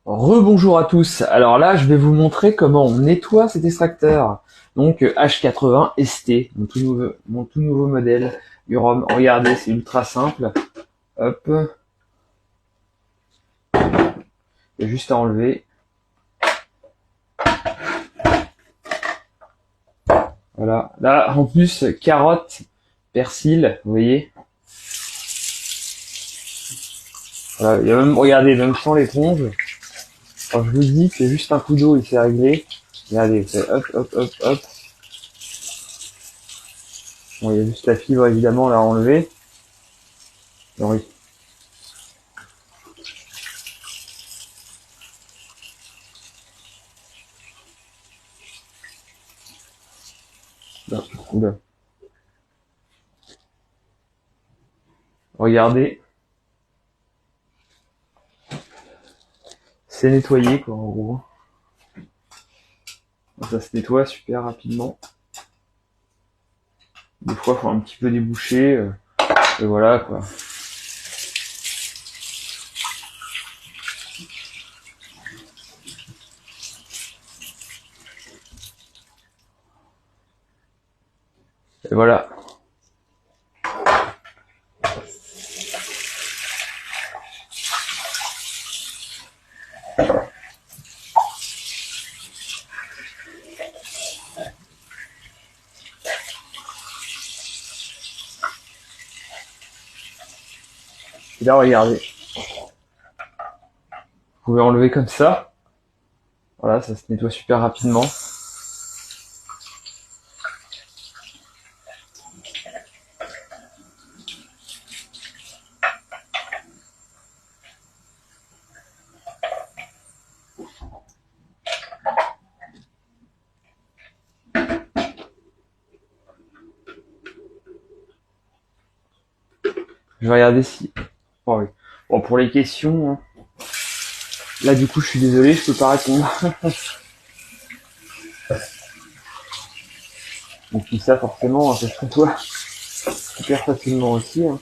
Rebonjour à tous. Alors là, je vais vous montrer comment on nettoie cet extracteur. Donc H80 ST, mon tout nouveau modèle Urom. Regardez, c'est ultra simple. Hop, il y a juste à enlever. Voilà. Là, en plus, carotte, persil, vous voyez. Voilà, il y a même, regardez, même sans l'éponge. Quand je vous dis que juste un coup d'eau, il s'est réglé. Regardez, vous faites hop, hop, hop, hop. Bon, il y a juste la fibre évidemment là à enlever. Non, oui. Non, oula. Regardez, c'est nettoyé quoi en gros. Ça se nettoie super rapidement. Des fois, il faut un petit peu déboucher. Et voilà quoi. Et voilà. Et là, regardez. Vous pouvez enlever comme ça. Voilà, ça se nettoie super rapidement. Je vais regarder si... Oh, oui. Bon, pour les questions, hein. Là, du coup, je suis désolé, je peux pas répondre. Donc tout ça, forcément, ça se nettoie super facilement aussi. Hein.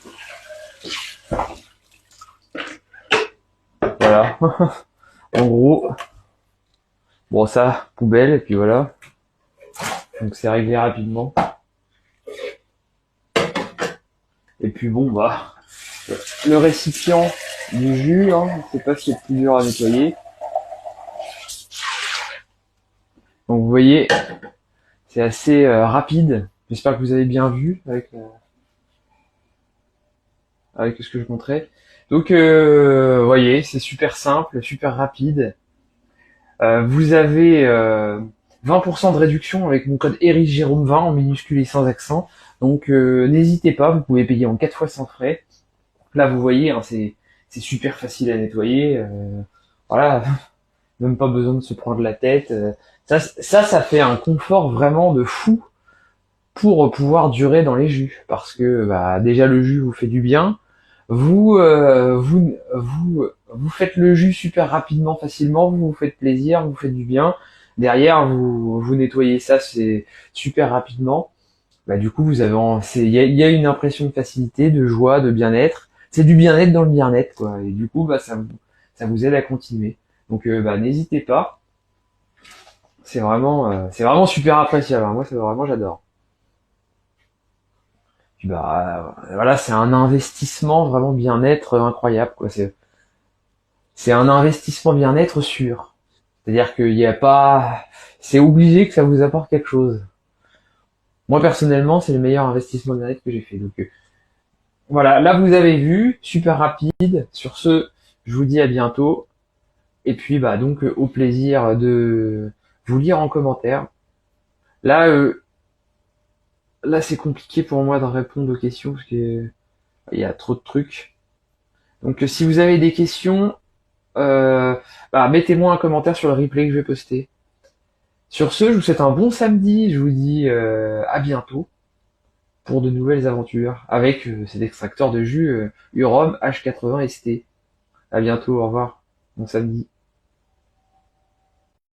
Voilà. En gros, bon ça, poubelle, et puis voilà. Donc c'est réglé rapidement. Et puis bon, bah, le récipient du jus, hein, c'est pas ce qui est le plus dur à nettoyer. Donc vous voyez, c'est assez rapide. J'espère que vous avez bien vu avec ce que je montrais. Donc vous voyez, c'est super simple, super rapide. Vous avez 20% de réduction avec mon code ERICJérôme20 en minuscule et sans accent. Donc n'hésitez pas, vous pouvez payer en 4 fois sans frais. Là vous voyez, hein, c'est super facile à nettoyer. Voilà, même pas besoin de se prendre la tête. Ça fait un confort vraiment de fou pour pouvoir durer dans les jus. Parce que bah, déjà le jus vous fait du bien. Vous faites le jus super rapidement, facilement, vous vous faites plaisir, vous faites du bien. Derrière, vous nettoyez ça, c'est super rapidement. Bah, du coup, il y a une impression de facilité, de joie, de bien-être. C'est du bien-être dans le bien-être, quoi. Et du coup, bah, ça vous aide à continuer. Donc, bah, n'hésitez pas. C'est vraiment super appréciable. Moi, c'est vraiment, j'adore. Puis, bah, voilà, c'est un investissement vraiment bien-être incroyable, quoi. C'est un investissement bien-être sûr. C'est-à-dire qu'il n'y a pas, c'est obligé que ça vous apporte quelque chose. Moi, personnellement, c'est le meilleur investissement bien-être que j'ai fait. Donc, voilà. Là, vous avez vu, super rapide. Sur ce, je vous dis à bientôt. Et puis, bah, donc, au plaisir de vous lire en commentaire. Là, là, c'est compliqué pour moi de répondre aux questions parce que il y a trop de trucs. Donc, si vous avez des questions, bah, mettez-moi un commentaire sur le replay que je vais poster. Sur ce, je vous souhaite un bon samedi. Je vous dis à bientôt pour de nouvelles aventures avec cet extracteur de jus Urom H80 ST. À bientôt, au revoir. Bon samedi.